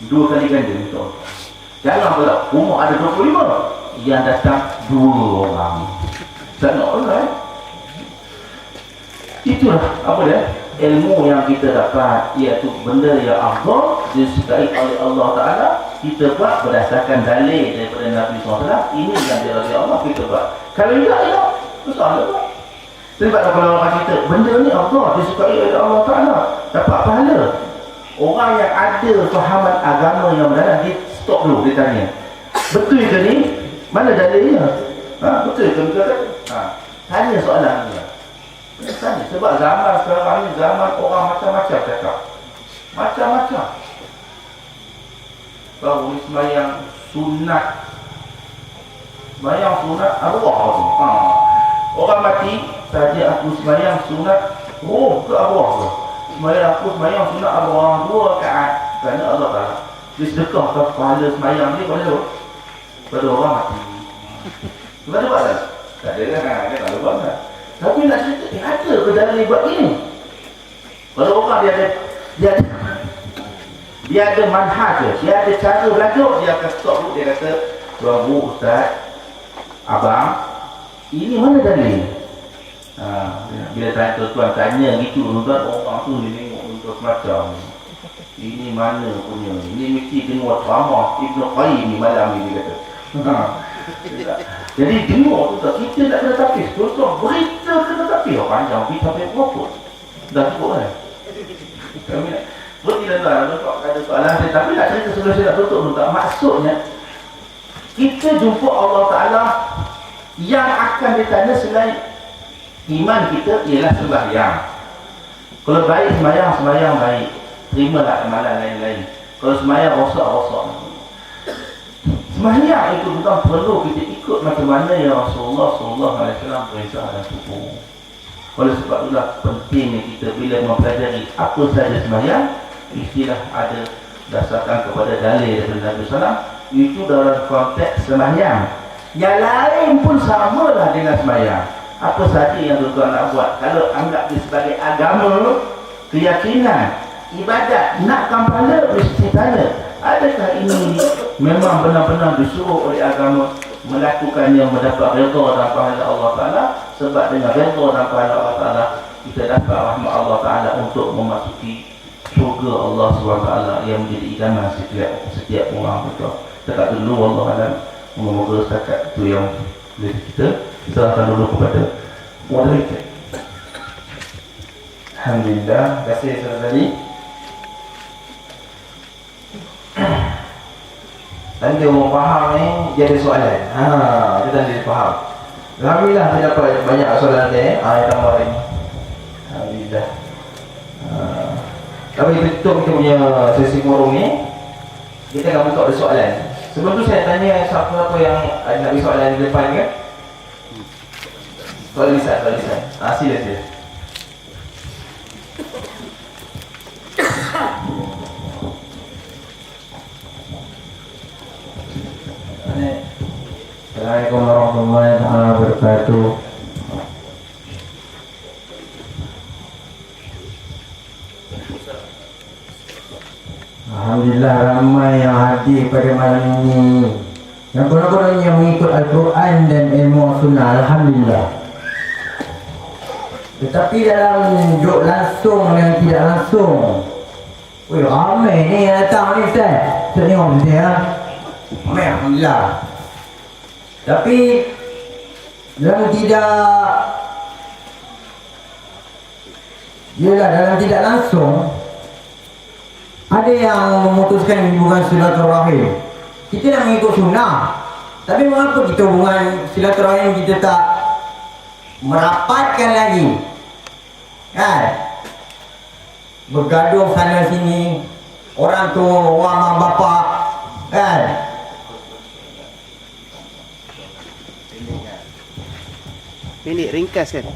2 kali ganda minta Allah. Jangan pula rumah ada 25 yang datang 2 orang. Tak nak Allah. Itulah apa dia? Ilmu yang kita dapat, iaitu benda yang afdal disukai oleh Allah Ta'ala, kita buat berdasarkan dalil daripada Nabi SAW. Ini yang diridai Allah, kita buat. Kalau tidak, ya susah lah. Sebab kalau orang kata benda ni afdal disukai oleh Allah Ta'ala, dapat pahala. Orang yang ada fahaman agama yang mendalam, dia stop dulu, dia tanya, betul ke ni? Mana dalilnya? Betul ke betul? Tanya soalan ni. Tanya. Sebab zaman sekarang ni zaman orang macam-macam cakap. Macam-macam. Baru ni sembahyang sunat. Sembahyang sunat arwah tu. Orang mati saja aku sembahyang sunat roh ke arwah tu. Sembahyang sunat arwah 2 rakaat kerana Allah Taala. Dia sedekah ke pahala sembahyang ni pada orang mati. Sebab dia buat tak? Tak ada kan? Dia tak ada buat tak? Tapi nak cerita, ada ke dalil buat ini? Kalau orang dia ada manhaj, dia ada cara belajar, dia akan stop dulu, dia kata, Tuan Bu, Ustaz, Abang, ini mana dalil? Bila tuan tanya gitu, tuan orang tu dia tengok untuk semacam ini mana punya, ini mesti tengok ramah Ibn Qayyim ni malam ni, dia kata. Jadi tengok tu tak, kita tak kena tapis. Contoh, berita kena tapis. Panjang, berita tapis berapa? Dah cukup kan? Kami nak bertilah ada soalan saya. Tapi nak cerita sebelum saya nak tutup tu tak. Maksudnya, kita jumpa Allah Ta'ala yang akan ditanya selain iman kita ialah sembahyang. Kalau baik sembahyang baik. Terimalah amalan lain-lain. Kalau sembahyang rosak. Sembahyang itu bukan perlu kita ikut macam mana yang Rasulullah SAW perintah dan suruh. Oleh sebab itulah pentingnya kita bila mempelajari apa sahaja sembahyang, istilah ada dasarkan kepada dalil daripada Nabi SAW. Itu dalam konteks sembahyang. Yang lain pun samalah dengan sembahyang. Apa sahaja yang tuan-tuan nak buat, kalau anggap dia sebagai agama, keyakinan, ibadat, nakkan pahala, mesti tanya, adakah ini memang benar-benar disuruh oleh agama melakukannya mendapat redha dan pahala Allah Ta'ala? Sebab dengan redha dan pahala Allah Ta'ala, kita dapat rahmat Allah Ta'ala untuk memasuki syurga Allah SWT yang menjadi idaman setiap orang. Betul. Setakat dulu Allah Alam, semoga setakat itu yang boleh kita serahkan dulu kepada moderator. Alhamdulillah, terima kasih saudara-saudari. Dan dia orang faham ni, dia ada soalan. Dia tak ada faham. Alhamdulillah saya dapat banyak soalan dia. Yang tambah hari ni. Alhamdulillah. Tapi kita tutup kita punya sesi forum ni. Kita akan buka ada soalan. Sebelum tu saya tanya siapa-siapa yang nak beri soalan di depan kan? Soalan lisan. Sila. Assalamualaikum warahmatullahi wabarakatuh. Alhamdulillah ramai yang hadir pada malam ini. Yang kurang-kurangnya mengikut Al-Quran dan ilmu sunnah. Alhamdulillah. Tetapi dalam duduk langsung dan tidak langsung, ramai ni yang datang ni Ustaz. Ustaz tengok nanti ya. Ramai Alhamdulillah. Tapi dalam tidak langsung, ada yang memutuskan hubungan silaturahim. Kita nak mengikut sunnah, tapi mengapa kita hubungan silaturahim kita tak merapatkan lagi? Kan? Bergaduh sana sini, orang tua, orang mak bapak, kan? Minit ringkas kan?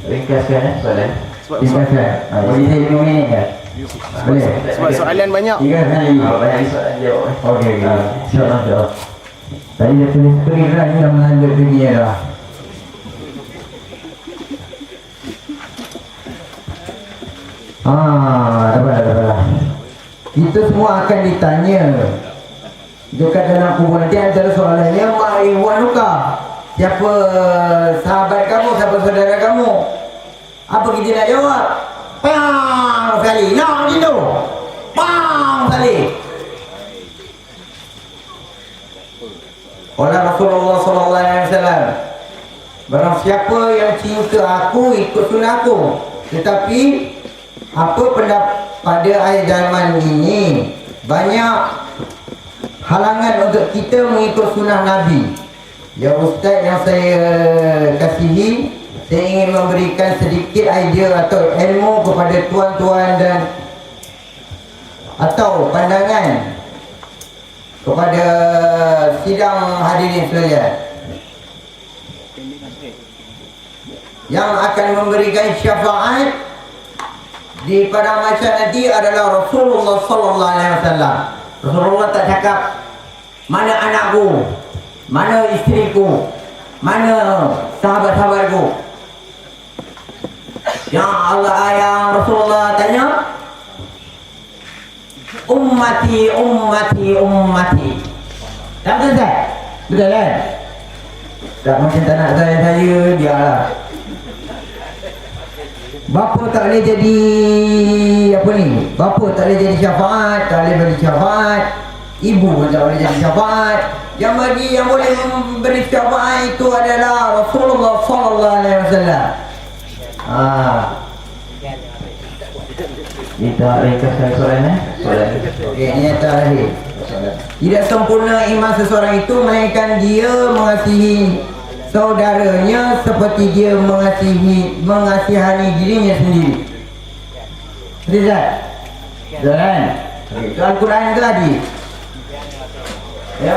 Ringkas kan soalan? Sebab Boleh saya 5 minit kan? Boleh? Sebab soalan banyak. Banyak soalan jawab. Okey. InsyaAllah. Tadi dia tulis screen lah, ni dah melanjut dunia dah. Dapat. kita semua akan ditanya dekat dalam kubur nanti. Antara soalannya, Mak Iwan Luka, siapa sahabat kamu, siapa saudara kamu? Apa kita nak jawab? Pang sekali, nak gitu. Pang sekali. Oleh Rasulullah sallallahu alaihi wasallam, barang siapa yang cinta aku, ikut sunnah aku. Tetapi apa pada akhir zaman ini banyak halangan untuk kita mengikut sunnah Nabi. Ya Ustaz yang saya kasihi, saya ingin memberikan sedikit idea atau ilmu kepada tuan-tuan dan atau pandangan kepada sidang hadirin sekalian. Yang akan memberikan syafaat di padang mahsyar nanti adalah Rasulullah sallallahu alaihi wasallam. Rasulullah tak cakap mana anakku, mana isteriku, mana sahabat-sahabatku. Yang Allah, yang Rasulullah tanya, ummati, ummati, ummati. Tak betul tak? Betul kan? Tak macam tak nak saya dia lah. Bapa tak boleh jadi apa ni? Bapa tak boleh jadi syafaat, tak boleh beri syafaat. Ibu pun tak boleh jadi syafaat. Yang boleh memberi syafaat itu adalah Rasulullah sallallahu alaihi wasallam. Kita ringkaskan soalannya. Okey, ini yang terakhir. Tidak sempurna iman seseorang itu melainkan dia mengasihi saudaranya seperti dia mengasihani dirinya sendiri. Betul tak? Betul kan? Itu Al-Quran ke hadis? Ya.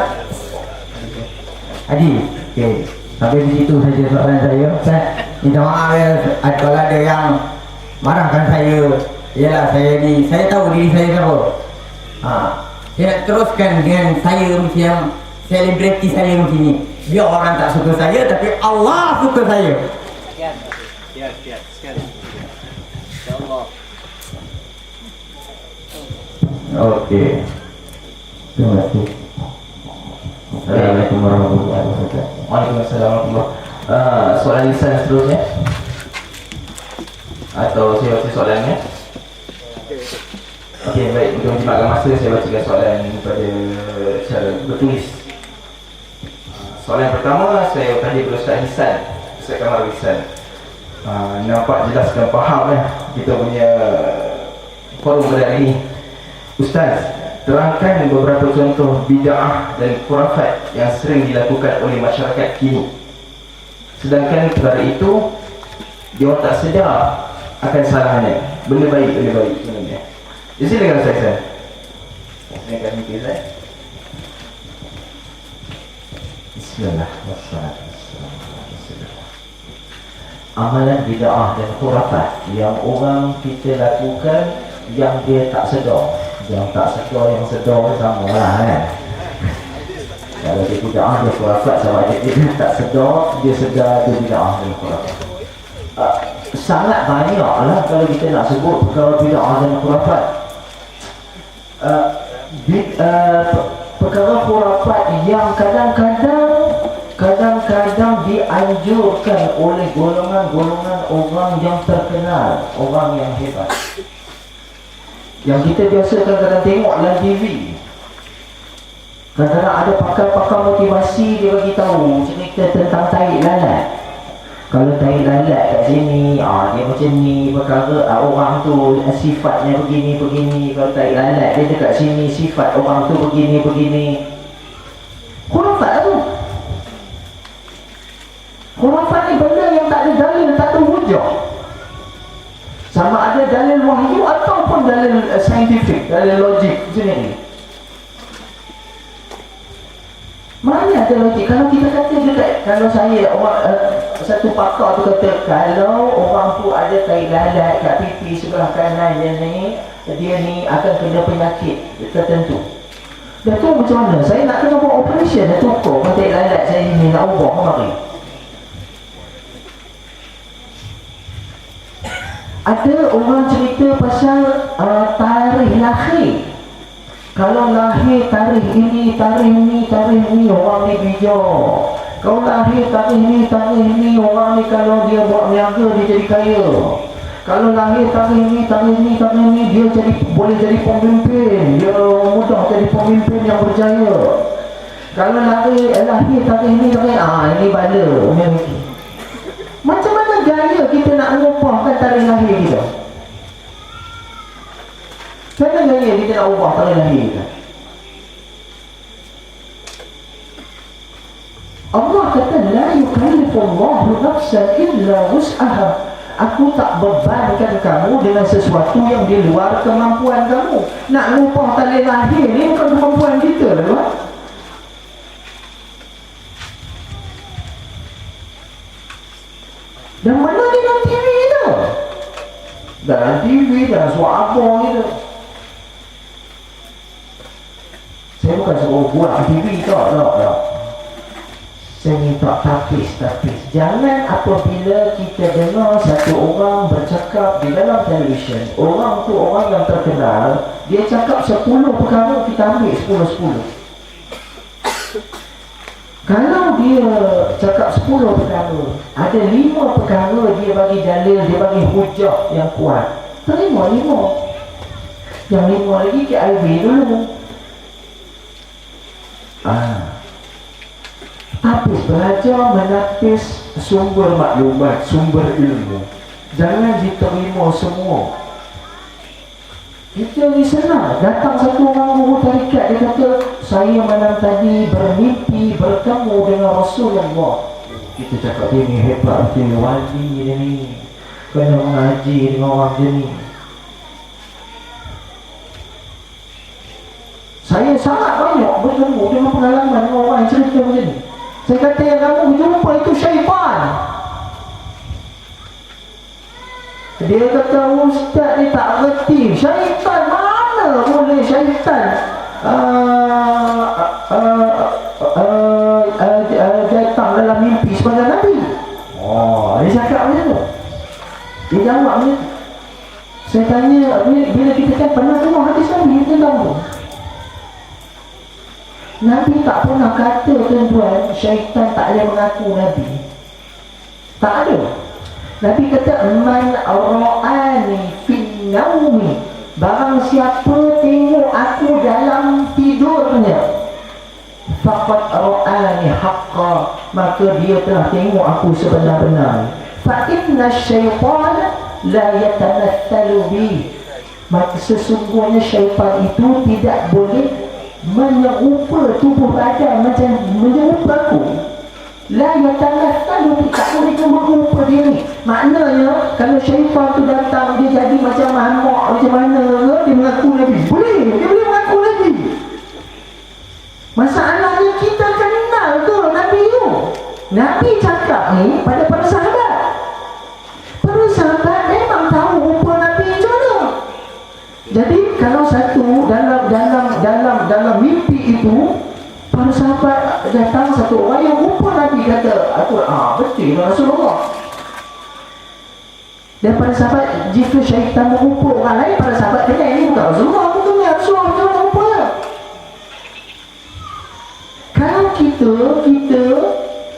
Hadis. Okey. Sampai di situ saja soalan saya. Ustaz, minta maaf ya kalau ada yang marahkan saya. Yalah, saya tahu diri saya siapa. Saya nak teruskan dengan saya macam yang selebriti saya macam ni. Biar orang tak suka saya, tapi Allah suka saya. Sekian. InsyaAllah. Okey. Terima kasih. Assalamualaikum warahmatullahi wabarakatuh. Waalaikumsalam warahmatullahi wabarakatuh. Soalan lisan seterusnya, atau saya baca soalannya? Okey, baik. Untuk menjimatkan masa, saya bacakan soalan pada cara bertulis. Soalan yang pertama, saya tanya kepada Ustaz Hisan, Ustaz Kamal Hisan. Nampak jelas dan faham kita punya forum pada hari ini. Ustaz, terangkan beberapa contoh bid'ah dan khurafat yang sering dilakukan oleh masyarakat kini. Sedangkan perkara itu dia tak sedar akan salahnya. Benda baik sebenarnya. Silakan Ustaz Hisan. Silakan mikir Ustaz. Bismillah. Amalan bid'ah dan khurafat yang orang kita lakukan yang dia tak sedar. Yang tak sedar, yang sedar sama lah kan. Kalau dia bid'ah dan khurafat sama ada dia tak sedar, dia sedar dia bid'ah dan khurafat. Sangat banyak lah kalau kita nak sebut perkara bid'ah dan khurafat. Perkara khurafat yang kadang-kadang dianjurkan oleh golongan-golongan orang yang terkenal, orang yang hebat, yang kita biasa kadang-kadang tengok dalam TV. Kadang-kadang ada pakar-pakar motivasi, dia bagi tahu cerita tentang tahi lalat. Kalau tahi lalat kat sini, dia macam ni perkara, orang tu sifatnya begini. Kalau tahi lalat dia dekat sini, sifat orang tu begini. Khurafat lah tu. Khurafat ni benda yang tak ada dalil, tak ada hujah. Sama ada dalil wahyu ataupun dalil saintifik, dalil logik macam ni. Mana ada logik? Kalau kita kata juga, kalau saya orang satu pakar tu kata, kalau orang tu ada tahi lalat kat pipi sebelah kanan dia ni akan kena penyakit tertentu. Dah tu macam mana? Saya nak kena buat operation, dah tukar tahi lalat saya ni nak ubah kemari. Ada orang cerita pasal tarikh lahir Kalau lahir tarikh ini, orang ni bijak. Kalau lahir tarikh ni, orang ni kalau dia buat niaga dia jadi kaya. Kalau lahir tarikh ni, dia boleh jadi pemimpin. Dia mudah jadi pemimpin yang berjaya. Kalau lahir tarikh ni, ini bala. Macam mana gaya kita nak mengubahkan tarikh lahir kita? Macam mana gaya kita nak ubah tarikh lahir kita? Allah kata, la yukallifullahu nafsan illa wus'aha. Aku tak bebankan kamu dengan sesuatu yang di luar kemampuan kamu. Nak ubah tarikh lahir ni bukan kemampuan kita lah, tuan. Dan mana di dalam TV tu? Dalam TV, dalam suara abang itu. Saya bukan suruh buat TV tak. Saya minta tapis. Jangan apabila kita dengar satu orang bercakap di dalam televisyen, orang tu orang yang terkenal, dia cakap 10 perkara, kita ambil 10. Kalau dia cakap 10 perkara, ada 5 perkara dia bagi dalil, dia bagi hujah yang kuat, terima 5. Yang 5 lagi KIV dulu. Habis belajar menapis sumber maklumat, sumber ilmu. Jangan diterima semua. Kita ni senang. Datang satu orang guru tarikat, dia kata, saya malam tadi bermimpi bertemu dengan Rasulullah. Kita cakap dia ni hebat, dia wali dia ni, kena mengaji dengan orang dia ni. Saya sangat banyak bertemu dengan pengalaman dengan orang yang cerita macam ni. Saya kata yang kamu jumpa itu syaitan. Dia kata, ustaz ni tak reti. Syaitan mana boleh syaitan datang dalam mimpi sebagai Nabi. Dia cakap macam tu. Dia jawab macam tu. Saya tanya, bila kita kan pernah tengok hadis Nabi, kita tahu Nabi tak pernah kata, tuan-tuan, syaitan tak boleh mengaku Nabi. Tak ada. Nabi kata, man ra'ani fin naumi, barang siapa tengok aku dalam tidurnya, faqad ra'ani haqqa, maka dia telah tengok aku sebenar-benar. Fa inna syaitan la yatamathalu bi, maka sesungguhnya syaitan itu tidak boleh menyerupa tubuh badan macam menyerupa aku. La yatamathalu bi, tak boleh menyerupa diri. Maknanya kalau syaitan tu datang, dia jadi macam Muhammad macam mana, dia mengaku Nabi. Boleh, dia boleh mengaku Nabi. Masalahnya kita kenal tu Nabi tu. Nabi cakap ni pada para sahabat. Para sahabat memang tahu rupa Nabi macam mana. Jadi kalau satu dalam mimpi itu, para sahabat datang satu orang yang rupa Nabi, kata, aku betul Rasulullah. Dan para sahabat, jika syaitan merupa orang lain, para sahabat kata, ini bukan Rasulullah, bukan Rasulullah, macam mana rupanya? Kalau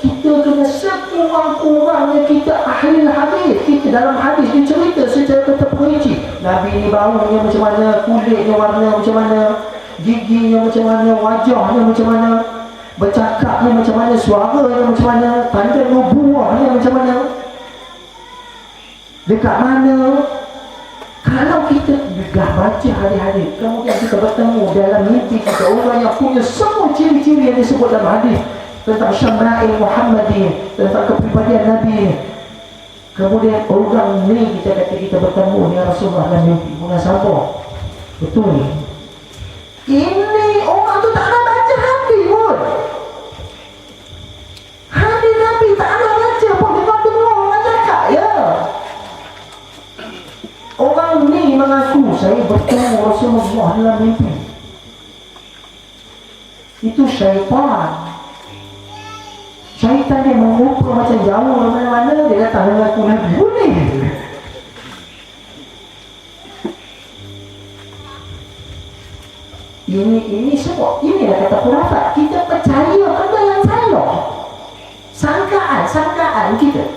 kita kena sekurang-kurangnya kita ahli hadis. Kita dalam hadis dia cerita secara terperinci. Nabi ni baunya macam mana, kulitnya warna macam mana, giginya macam mana, wajahnya macam mana, bercakapnya macam mana, suaranya macam mana, tanda nubuahnya macam mana, dekat mana. Kalau kita dah baca hadis-hadis, kemudian kita bertemu dalam mimpi kita orang yang punya semua ciri-ciri yang disebut dalam hadis tentang syama'il Muhammadin, tentang kepribadian Nabi, kemudian orang ni kita bertemu dengan Rasulullah dalam mimpi, munasabah. Betul ni, ini orang tu tak nak baca hadis pun. Hadis Nabi tak nak baca pun, dia dengar orang cakap ya. Orang ni mengaku, saya bertemu Rasulullah dalam mimpi. Itu syaitan. Syaitan dia merupa macam jauh mana-mana, dia datang mengaku Nabi. Boleh. Ini semua, inilah kata khurafat. Kita percaya benda yang salah. Sangkaan kita.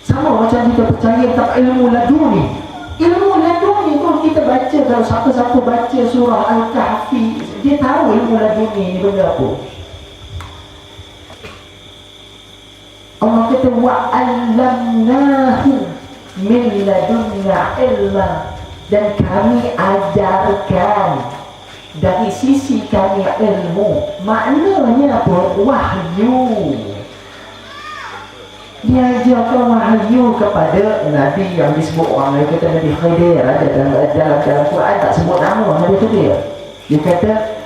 Sama macam kita percaya tentang ilmu laduni. Ilmu laduni tu kita baca, kalau siapa-siapa baca surah Al-Kahfi, dia tahu ilmu laduni ni benda apa. Allah kata wa'allamnahu min ladunna ilma, dan kami ajarkan dari sisi kami ilmu. Maknanya apa? Wahyu. Dia ajarkan wahyu kepada Nabi yang disebut orang lain kata Nabi Khidir. Ada dalam Quran tak sebut nama Nabi Khidir. Dia kata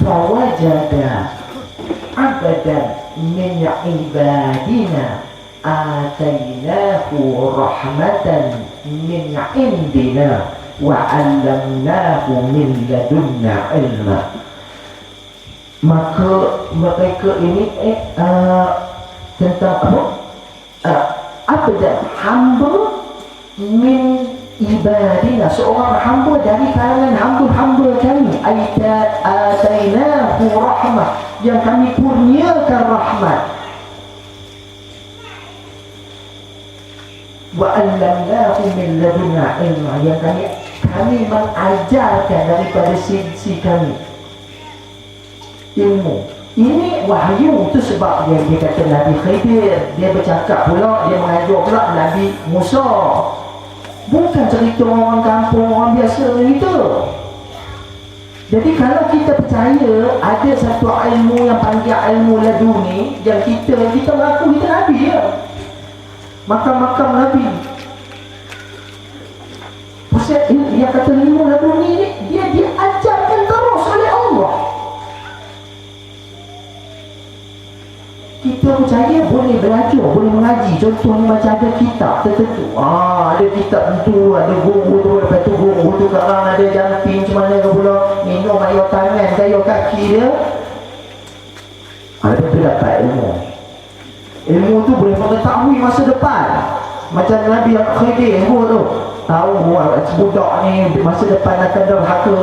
fawajada abadan min ibadina atainahu rahmatan min indina wa 'allamnahu min ladunna ilma. Maka mereka ini tentang apa dah hamba min ibadina, seorang hamba dari kalangan hamba-hamba kami. Atainahu rahmah, yang kami kurniakan rahmat. Wa 'allamnahu min ladunna ilma, yang kami mengajarkan daripada sisi kami ilmu. Ini wahyu tu sebab dia kata Nabi Khidir, dia bercakap pula, dia mengajar pula Nabi Musa. Bukan cerita orang kampung, orang biasa gitu. Jadi kalau kita percaya ada satu ilmu yang panggil ilmu laduni, yang kita mengaku kita Nabi ya. Makam-makam Nabi. Pusat yang kata ilmu laduni ni, dia diajarkan terus oleh Allah. Kita percaya boleh belajar, boleh mengaji. Contohnya macam ada kitab tertentu. Ada kitab tentu, ada guru tu, lepas tu guru tu sekarang ada jamping macam mana ke pula, minum air tangan, air kaki dia. Lepas tu dapat ilmu. Ilmu tu boleh mengetahui masa depan. Macam Nabi Khidir tu, tahu budak ni masa depan akan derhaka.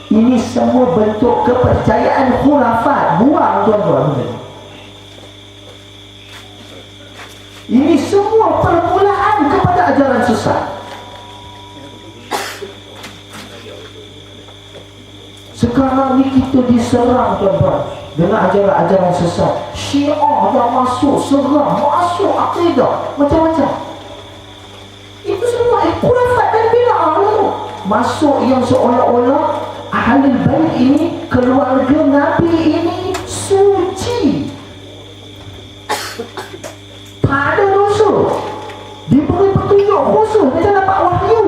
Ini semua bentuk kepercayaan khurafat. Buang tuan-tuan. Ini semua permulaan kepada ajaran sesat. Sekarang ni kita diserang tuan-tuan dengan ajaran-ajaran sesat. Syiah dah masuk, serang, masuk akidah macam-macam. Itu semua khurafat dan bid'ah tu. Masuk yang seolah-olah Ahlul Bait ini, keluarga Nabi ini suci, tak ada dosa, diberi petunjuk khusus, macam dapat wahyu.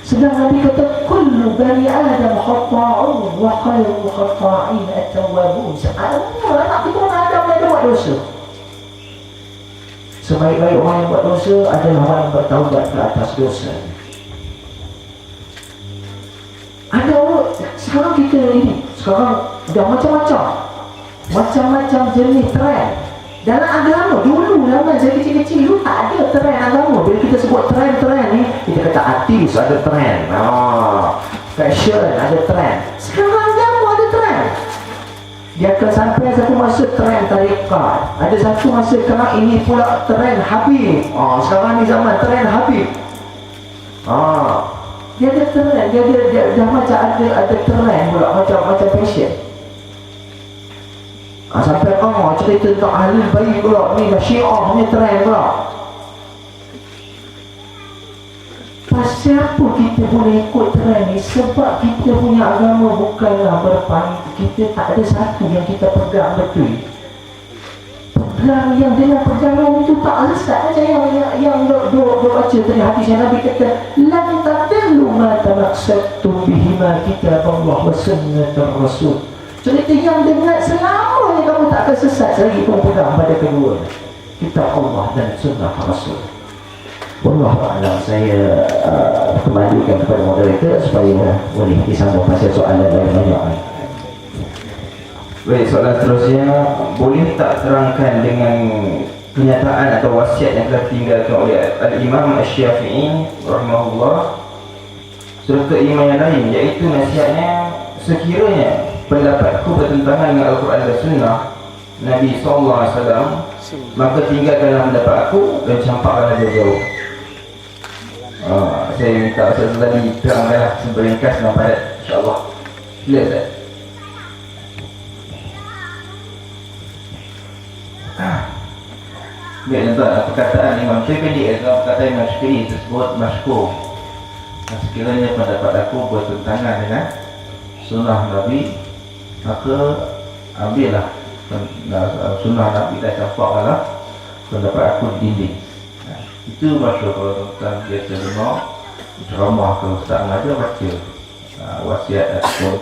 Sedang Nabi kata kullu bani Adam khata'un wa khairu khata'in at-tawwabun. Semua anak keturunan Adam ada buat dosa. Sebaik-baik orang yang buat dosa adalah orang yang bertaubat ke atas dosa. Ada orang sekarang kita ini, sekarang dah macam-macam jenis trend. Dalam agama, dulu zaman saya kecil-kecil dulu tak ada trend agama. Bila kita sebut trend ni, kita kata artis ada trend, fashion ada trend. Sekarang agama ada trend. Dia akan sampai satu masa trend tarikat, ada satu masa sekarang ini pula trend Habib. Sekarang ni zaman trend Habib. Dia ada trend, dia dah macam ada trend pula, macam fashion. Sampai cerita tentang ahli bayi pula, ni Syiah ni trend pula. Pasal apa kita boleh ikut trend ni? Sebab kita punya agama bukanlah kita tak ada satu yang kita pegang betul. Pegang yang dengan pegangan itu tak lesat. Macam yang duk baca tadi hadis yang Nabi kata lan tadillu ma tamassaktum bihima kitabullah wa sunnatur rasul. Cerita yang dengan selamanya kamu tak akan sesat selagi kamu pegang pada kedua, kitab Allah dan sunnah Rasul. Wallahu a'lam. Saya kembalikan kepada moderator supaya boleh disambung pasal soalan lain banyak. Baik, soalan seterusnya, boleh tak terangkan dengan kenyataan atau wasiat yang telah ditinggalkan oleh Al-Imam Asy-Syafi'i rahimahullah serta imam yang lain, iaitu nasihatnya, sekiranya pendapatku bertentangan dengan Al-Quran dan Sunnah Nabi SAW, maka tinggalkanlah pendapat aku dan campakkanlah jauh-jauh. Saya minta Ustaz tadi terangkanlah seberingkas dan padat, insyaAllah. Sila Ustaz. Baik tuan-tuan, perkataan Imam Syafi'i, perkataan Imam Syafi'i tersebut masyhur. Sekiranya pendapat aku bertentangan dengan sunnah Nabi, maka ambillah sunnah Nabi dan campakkanlah pendapat aku di dinding. Itu masyhur. Kalau tuan-tuan biasa dengar ceramah ke ustaz mengajar, baca wasiat ataupun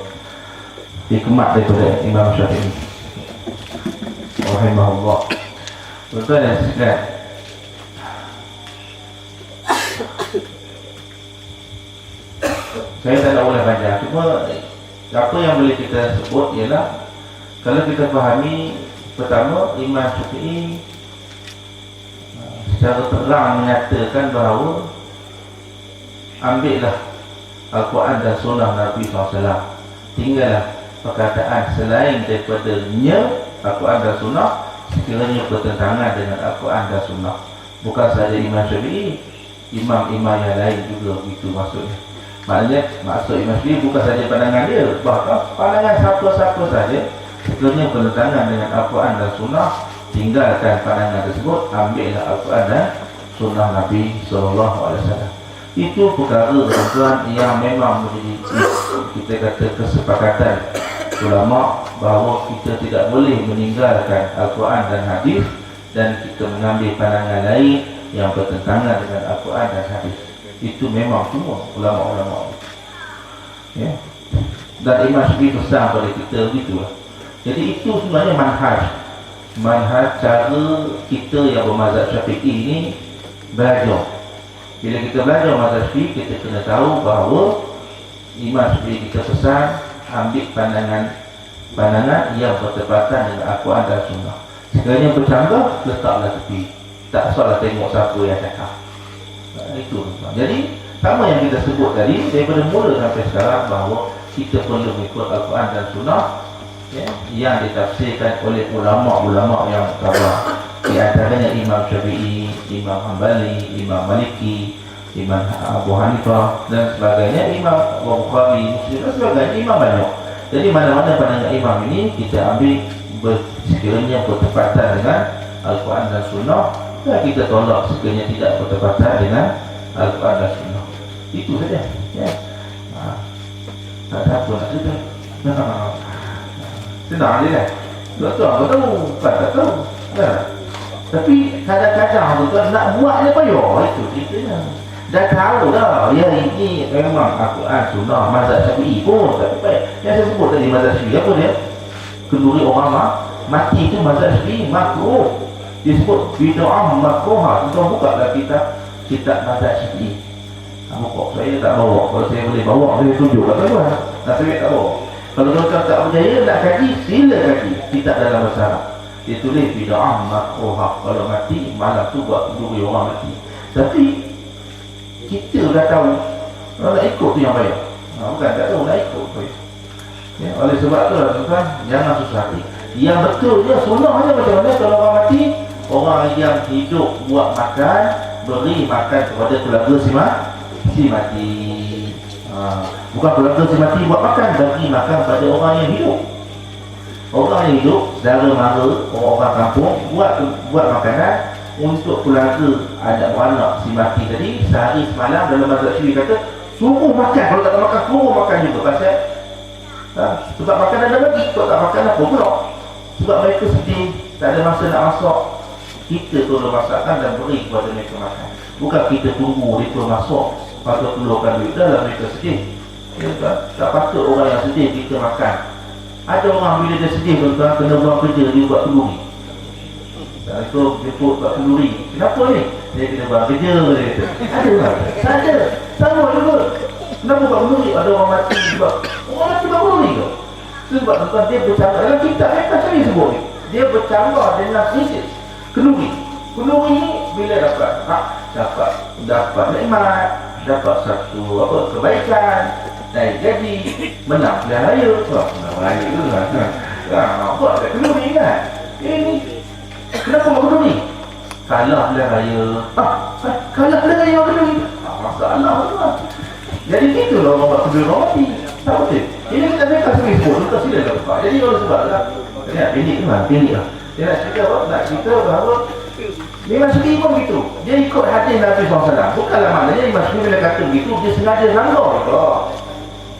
hikmat daripada Imam Syafi'i rahimahullah. Tuan-tuan dan sekalian, saya tak nak boleh banyak, cuma apa yang boleh kita sebut ialah kalau kita fahami, pertama Imam Syafi'i secara terang menyatakan bahawa ambillah Al-Quran dan Sunnah Nabi SAW, tinggallah perkataan selain daripadanya Al-Quran dan Sunnah sekiranya bertentangan dengan Al-Quran dan Sunnah. Bukan sahaja Imam Syafi'i, imam-imam yang lain juga begitu maksudnya. Maknanya maksud Imam Syafi'i bukan sahaja pandangan dia, bahkan pandangan siapa-siapa saja sekiranya bertentangan dengan Al-Quran dan Sunnah, tinggalkan pandangan tersebut, ambillah Al-Quran dan Sunnah Nabi SAW. Itu perkara tuan-tuan yang memang menjadi kita kata kesepakatan ulama bahawa kita tidak boleh meninggalkan Al-Quran dan hadis dan kita mengambil pandangan lain yang bertentangan dengan Al-Quran dan hadis. Itu memang semua ulama-ulama, ya. Dan Imam Syafi'i pesan pada kita begitulah. Jadi itu sebenarnya manhaj cara kita yang bermazhab Syafi'i ini belajar. Bila kita belajar mazhab Syafi'i, kita kena tahu bahawa Imam Syafi'i kita pesan ambil pandangan yang bertepatan dengan Al-Quran dan Sunnah. Sekiranya bercanggah, letaklah tepi. Tak salah tengok siapa yang cakap. Itu. Jadi sama yang kita sebut tadi, daripada mula sampai sekarang bahawa kita perlu mengikut Al-Quran dan Sunnah, ya, yang ditafsirkan oleh ulama-ulama yang utama. Di antaranya Imam Syafi'i, Imam Hanbali, Imam Maliki, Imam Abu Hanifah dan sebagainya, Imam Bukhari, Muslim dan sebagainya, imam banyak. Jadi mana-mana pandangan imam ini kita ambil sekiranya bertepatan dengan Al-Quran dan Sunnah, dan kita tolak sekiranya tidak bertepatan dengan Al-Quran dan Sunnah. Itu saja, ya. Tak ada apa nak cerita. Senang je kan? Betul, aku tahu, bukan tak tahu, ya. Tapi kadang-kadang betul nak buat dia payah, itu ceritanya. Dah tahu dah, ya ini memang Al-Quran Sunnah mazhab Syafi'i pun, tapi baik. Yang saya sebut tadi mazhab Syafi'i, apa dia? Kenduri orang mati itu mazhab Syafi'i makruh. Disebut bid'ah makruhah. Tuan buka lah kitab mazhab Syafi'i. Buka, saya tak bawa. Kalau saya boleh bawa, saya tunjuk kat tuan. Tapi saya tak bawa. Kalau tuan tak percaya nak kaji, sila kaji kitab dalam bahasa Arab. Dia tulis bid'ah makruhah. Kalau mati, malam tu buat kenduri orang mati. Tapi kita dah tahu, kalau nak ikut tu yang baik. Bukan tak tahu, nak ikut tu. Ya, oleh sebab tu lah tuan, jangan susah hati. Yang betul dia sunnahnya macam mana kalau orang mati, orang yang hidup buat makan, beri makan kepada keluarga si mati. Bukan keluarga si mati buat makan, bagi makan pada orang yang hidup. Orang yang hidup, saudara mara, orang kampung buat makanan untuk keluarga anak beranak si mati tadi. Sehari semalam dalam mazhab Syafi'i kata suruh makan, kalau tak makan suruh makan juga. Pasal sebab makanan dah bagi, kalau tak makan apa pula. Sebab mereka sedih, tak ada masa nak masak. Kita tolong masakkan dan beri kepada mereka makan. Bukan kita tunggu mereka masak, patut keluarkan duit, dah lah mereka sedih, ya, tak patut orang yang sedih kita makan. Ada orang bila dia sedih tuan-tuan, kena buang kerja, dia buat kenduri. Itu jemput buat kenduri. Kenapa ni? Dia kena buat kerja, dia kata. Ada tak? Tak ada. Sama juga. Kenapa buat kenduri? Ada orang mati juga. Orang mati buat kenduri ke? Sebab tuan-tuan dia bercampur. Dalam kitab mereka sendiri sebut ni, dia bercampur dengan krisis kenduri. Gunung ini bila dapat nikmat, dapat satu kebaikan, naik jadi, menang pilihan raya. Wah, menang raya tu lah. Nampak kat gunung ni kan? Ini kenapa buat gunung ni? Kalah pilihan raya. Kalah pilihan raya gunung ni. Masalah tu lah. Jadi gitu lah orang buat gunung mati. Tak betul. Ini kita mereka sendiri pun, kita sila lepas. Jadi kalau sebab lah, pilih lah. Dia nak cerita apa? Nak cerita bahawa Imam Syafi'i pun begitu. Dia ikut hadis Nabi SAW. Bukanlah maknanya Imam Syafi'i bila kata begitu, dia sengaja langgar.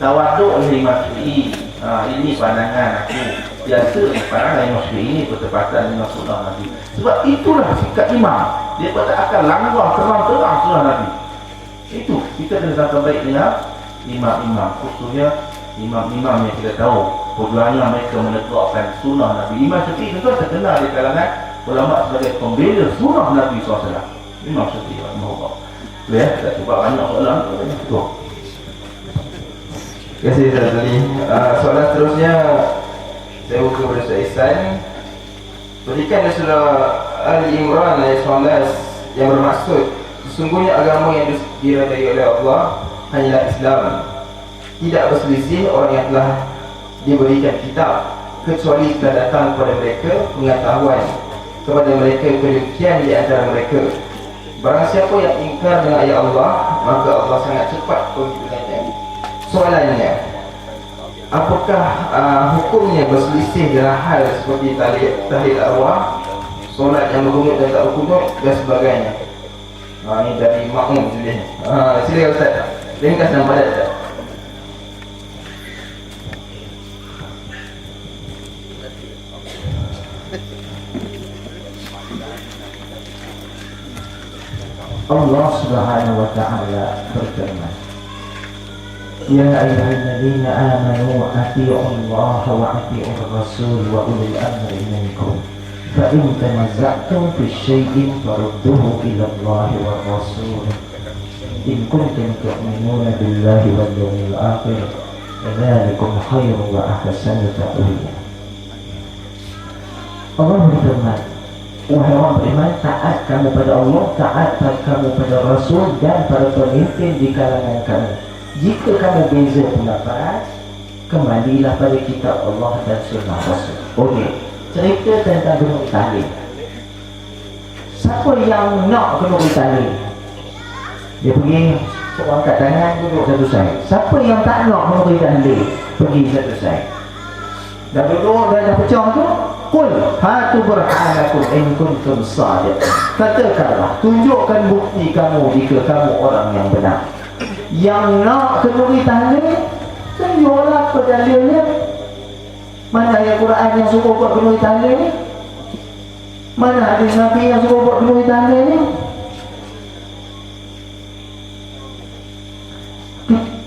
Tawaduk oleh Imam Syafi'i. Ini pandangan aku. Biasa pandangan Imam Syafi'i ini bertepatan dengan sunnah Nabi. Sebab itulah sikap imam. Dia tak akan langgar terang-terang sunnah Nabi. Itu kita kena sangka baik dengan imam-imam, khususnya imam-imam yang kita tahu perjuangan mereka menegakkan sunnah Nabi. Imam Syafi'i tentu terkenal di kalangan ulama sebagai pembela sunnah Nabi SAW. Imam Syafi'i rahimahullah. Ya, tak cuba banyak soalan tu. Terima kasih Ustaz Azli. Soalan seterusnya saya buka kepada Ustaz Ihsan. Berikan dari surah Ali Imran ayat 19 yang bermaksud sesungguhnya agama yang diredai oleh Allah hanyalah Islam. Tidak berselisih orang yang telah diberikan kitab kecuali telah datang kepada mereka pengetahuan kepada mereka kedemikian di antara mereka. Barang siapa yang ingkar dengan ayat Allah, maka Allah sangat cepat penghitungannya. Soalannya, apakah hukumnya berselisih dalam hal seperti tahlil arwah, solat yang berkunut dan tak berkunut dan sebagainya? Ini dari makmum sini. Silakan Ustaz. Ringkas dan padat Ustaz. Allah Subhanahu wa ta'ala berfirman, Ya ayyuhalladzina amanu atii'u Allah wa atii'ur rasul wa ulil amri minkum fa in tanazza'tum fi syai'in farudduhu ila Allah wa rasul in kuntum tu'minuna billahi wal yawmil akhir dzalikum khairun wa ahsanu ta'wila. Allah berfirman, wahai orang beriman, taat kamu pada Allah, taat kamu pada Rasul dan para pemimpin di kalangan kamu. Jika kamu beza pendapat, kembalilah pada kitab Allah dan sunnah Rasul. Okey, cerita tentang gunung tahlil. Siapa yang nak gunung tahlil? Dia pergi, seorang angkat tangan, duduk satu side. Siapa yang tak nak gunung tahlil? Pergi satu side. Dah duduk, dah pecah tu, qul hatu burhanakum in kuntum shadiqin. Katakanlah, tunjukkan bukti kamu jika kamu orang yang benar. Yang nak kenduri tahlil, tunjuklah dalilnya. Mana ayat Quran yang suruh buat kenduri tahlil ni? Mana hadis Nabi yang suruh buat kenduri tahlil ni?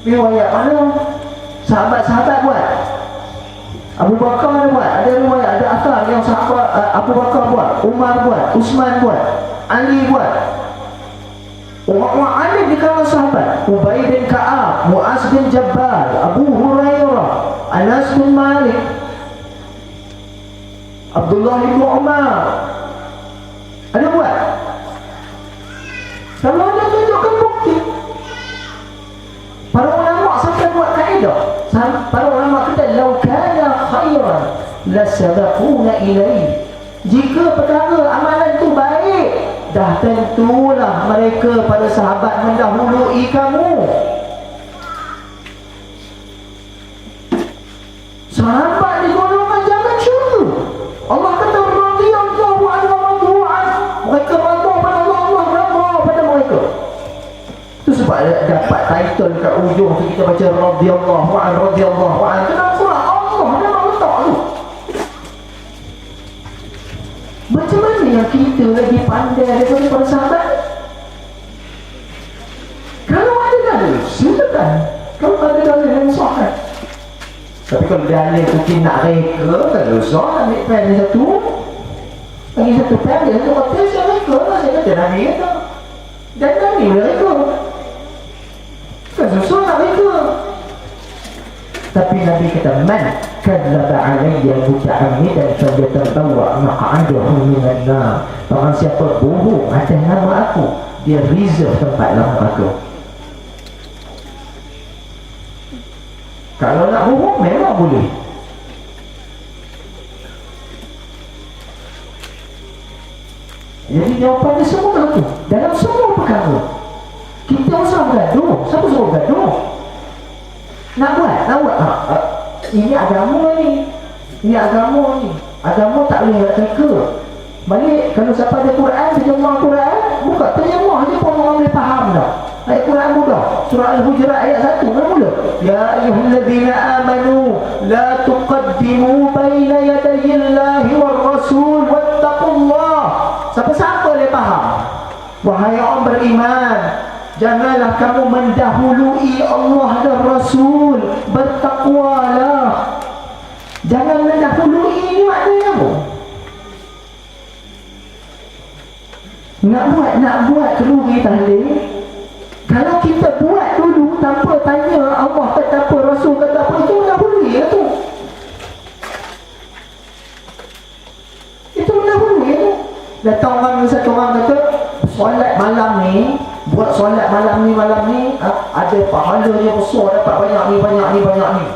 Riwayat mana? Sahabat-sahabat buat. Abu Bakar ada buat, ada riwayat, ada asar yang sahabat Abu Bakar buat, Umar buat, Uthman buat, Ali buat. Orang-orang alim di kalangan sahabat, Ubay bin Ka'ab, Mu'az bin Jabal, Abu Hurairah, Anas bin Malik, Abdullah bin Umar ada buat. Kalau ada tunjukkan bukti. Para ulama sampai buat kaedah. Para ulama kata law kana khairan lasabaquna ilaihi. Jika perkara amalan itu baik, dah tentulah mereka pada sahabat mendahului kamu. Sahabat di golongan jangan syurga. Allah kata radhiyallahu anhu wa radhu'an. Mereka redha pada Allah, Allah redha pada mereka. Itu sebab dapat title kat ujung tu kita baca radhiyallahu an, radhiyallahu an. Kenapa? Allah memang letak tu. Macam mana yang kita lagi pandai daripada para sahabat? Kalau ada dalil, silakan. Kalau ada dalil yang sahih. Tapi kalau dalil tu kita nak reka, tak ada usah ambil pen satu. Lagi satu pen, dia satu hotel, saya reka lah. Saya kata Nabi kata. Dan Nabi boleh reka. Kan susah nak reka. Tapi Nabi kata, man kadzdzaba alayya muta'ammidan falyatabawwa maq'adahu minan nar. Barang siapa bohong atas nama aku, dia reserve tempat dalam neraka. Kalau nak bohong memang boleh. Jadi jawapannya semua tu dalam semua perkara. Kita usah bergaduh. Siapa suruh bergaduh? Nak buat. Ini agama ni. Agama tak boleh nak teka. Balik, kalau siapa ada Quran, terjemah Quran, buka terjemah je pun orang boleh faham dah. Ayat Quran mudah. Surah Al-Hujurat ayat 1 mula. Ya ayyuhalladzina amanu la tuqaddimu baina yadayillahi war rasul wattaqullah. Siapa-siapa boleh faham? Wahai orang beriman, janganlah kamu mendahului Allah dan Rasul. Bertakwalah. Jangan mendahului ni maknanya apa? Nak buat keluri tahlil. Kalau kita buat dulu tanpa tanya Allah kata apa, Rasul kata apa, itu mendahului lah tu. Itu mendahului tu. Datang satu orang kata, solat malam ni, buat solat malam ni ada pahalanya besar, dapat banyak ni.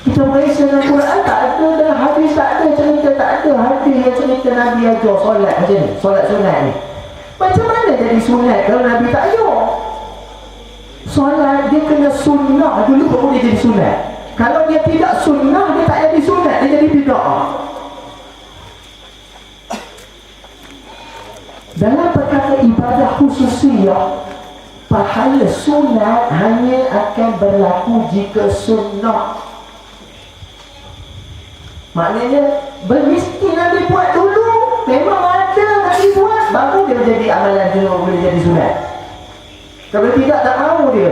Kita periksa dalam Quran tak ada, dalam hadis tak ada cerita, tak ada hadis yang cerita Nabi ajar solat macam ni, solat sunat ni. Macam mana jadi sunat kalau Nabi tak ajar? Solat dia kena sunnah dulu baru dia jadi sunat. Kalau dia tidak sunnah, dia tak jadi sunat, dia jadi bid'ah. Dalam perkara ibadah khususiyah, pahala sunat hanya akan berlaku jika sunnah. Maknanya bermesti Nabi buat dulu, memang ada Nabi buat, baru dia jadi amalan tu boleh jadi sunat. Kalau tidak, tak mahu dia.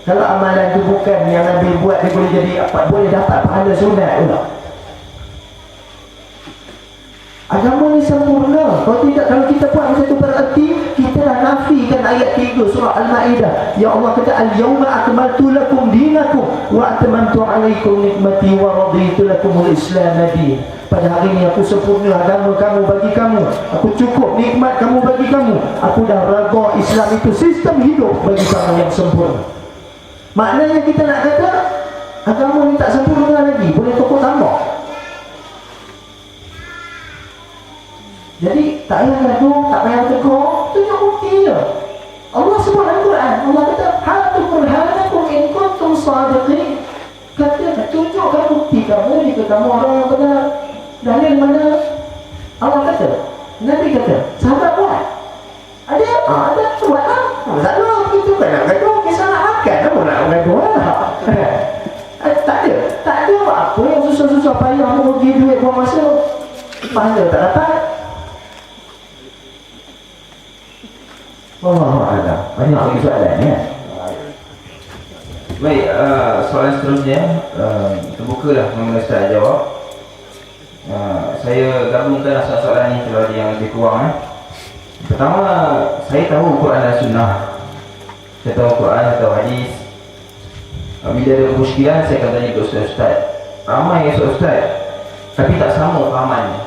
Kalau amalan tu bukan yang Nabi buat, dia boleh jadi apa, boleh dapat pahala sunat pula. Agama ni sempurna. Kalau tidak, kalau kita buat macam tu berarti kita dah nafikan ayat 3 surah Al-Ma'idah. Ya Allah kata, al-yawma akmaltu lakum dinakum wa atmamtu alaikum nikmati wa raditu lakumul Islam din. Pada hari ini aku sempurna agama kamu bagi kamu. Aku cukup nikmat kamu bagi kamu. Aku dah redha Islam itu sistem hidup bagi kamu yang sempurna. Maknanya kita nak kata agama ni tak sempurna lagi, boleh pokok tambah. Jadi tak payah gaduh, tak payah tegur, tunjuk bukti je. Allah sebut dalam Quran, Allah kata hatu burhanakum in kuntum sadiqin. Kata tunjukkan bukti kamu jika kamu orang yang benar. Dalil mana? Allah kata, Nabi kata, sahabat buat. Ada buatlah. Masalah begitu kan nak gaduh, kisah nak makan, apa nak gaduh lah. Tak ada apa yang susah-susah payah merugi duit buang masa. Pahala tak dapat. Wallahualam. Banyak lagi soalan ya. Baik, soalan seterusnya terbukalah mengenai Ustaz jawab. Saya gabungkan soalan ini kalau ada yang lebih kurang. Pertama, saya tahu Quran dan Sunnah. Saya tahu Quran, saya tahu hadis. Bila ada muskilan, saya akan tanya ke Ustaz. Ramai yang Ustaz, tapi tak sama fahamannya.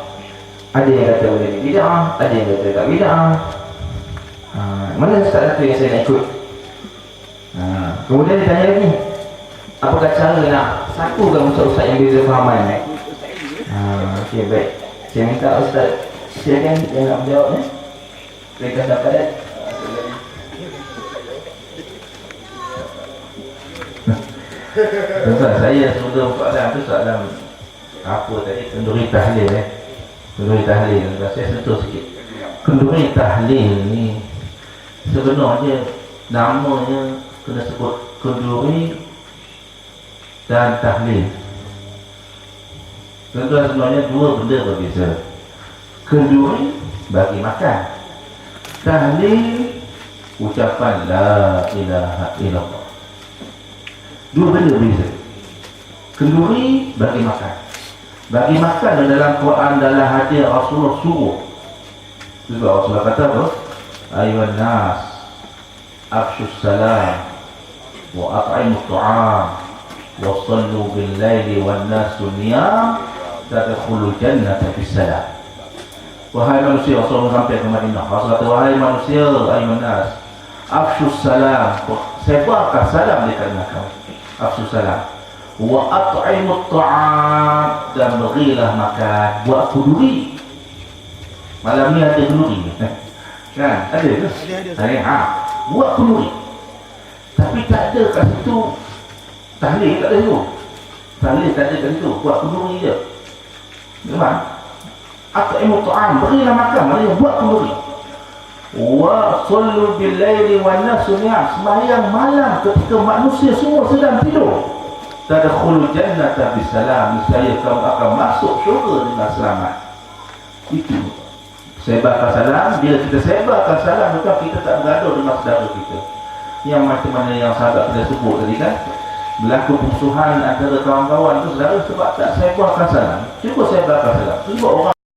Ada yang kata boleh bid'ah, ada yang kata tak bid'ah. Mana Ustaz satu yang saya nak ikut? Kemudian dia tanya lagi, apakah cara nak satukan Ustaz-Ustaz yang beza fahaman? Okey, baik. Saya minta Ustaz silakan yang nak menjawabnya. Mereka dapat. Tuan, saya sudah soalan tu soalan apa tadi, kenduri tahlil kenduri tahlil. Saya sentuh sikit. Kenduri tahlil ni sebenarnya namanya kena sebut kenduri dan tahlil. Tuan-tuan, sebenarnya dua benda berbeza. Kenduri bagi makan, tahlil ucapan la ilaha illallah. Dua benda berbeza. Kenduri bagi makan. Bagi makan dalam Quran, dalam hadis Rasulullah suruh. Sebab Rasulullah kata apa? Ayuhan nas afshus salam wa at'imut ta'am wa sallu bil laili wan nasu niyam tadkhulul jannata bisalam. Wahai manusia, Rasulullah sampai ke Madinah. Rasul kata, wahai manusia, ayuhan nas, afshus salam, sebarkan salam di kalangan kamu. Afshus salam. Wa at'imut ta'am, dan berilah makan, buat kenduri. Malam ni ada kenduri. Kan? Ada ke? Ada. Buat kenduri. Tapi tak ada kat situ. Tahlil tak ada situ. Tahlil tak ada kat situ. Buat kenduri je. Memang. At'imut ta'am, berilah makan, maknanya buat kenduri. Wa sallu bil laili wan nasu niyam, sembahyang malam ketika manusia semua sedang tidur. Tadkhulul jannata bisalam, niscaya kamu akan masuk syurga dengan selamat. Itu sebarkan salam. Bila kita sebarkan salam, maka kita tak bergaduh dengan saudara kita. Yang macam mana yang sahabat kita sebut tadi kan, berlaku permusuhan antara kawan-kawan tu saudara sebab tak sebarkan salam. Cuba sebarkan salam. Cuba orang